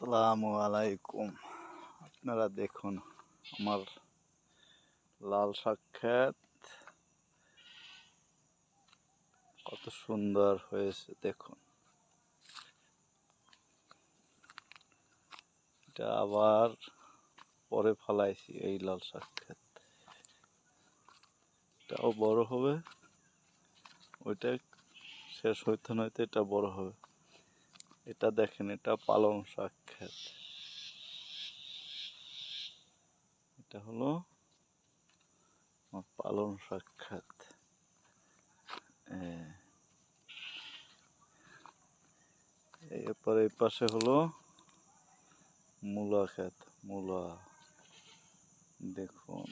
আসসালামু আলাইকুম। আপনারা দেখুন আমার লাল শাক ক্ষেত কত সুন্দর হয়েছে দেখুন। এটা আবার পরে ফলাইছি এই লাল শাক ক্ষেত। এটাও বড় হবে, ওইটা শেষ হইতে নইতে এটা বড় হবে। এটা দেখেন, এটা পালং শাক ক্ষেত। এটা হলো পালং শাক ক্ষেত। এরপরে এই পাশে হলো মূলা ক্ষেত। মূলা দেখুন।